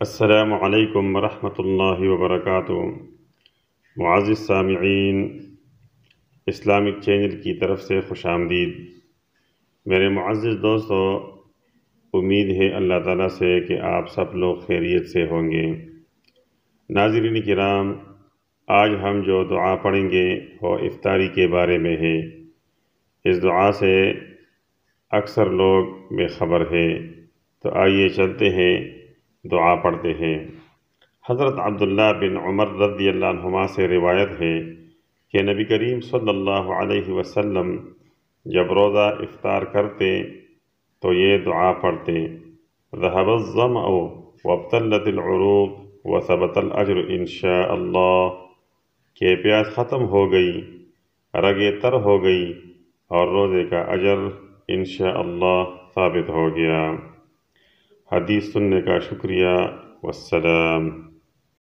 السلام علیکم ورحمۃ اللہ وبرکاتہ۔ معزز سامعین، اسلامک چینل کی طرف سے خوش آمدید۔ میرے معزز دوستو، امید ہے اللہ تعالیٰ سے کہ آپ سب لوگ خیریت سے ہوں گے۔ ناظرین کرام، آج ہم جو دعا پڑھیں گے وہ افطاری کے بارے میں ہے۔ اس دعا سے اکثر لوگ بے خبر ہے، تو آئیے چلتے ہیں، دعا پڑھتے ہیں۔ حضرت عبداللہ بن عمر رضی اللہ عنہما سے روایت ہے کہ نبی کریم صلی اللہ علیہ وسلم جب روزہ افطار کرتے تو یہ دعا پڑھتے: ذهب الظمأ وابتلت العروق وثبت الاجر انشاء اللہ، کہ پیاس ختم ہو گئی، رگیں تر ہو گئی اور روزے کا اجر انشاء اللہ ثابت ہو گیا۔ حدیث سننے کا شکریہ، والسلام۔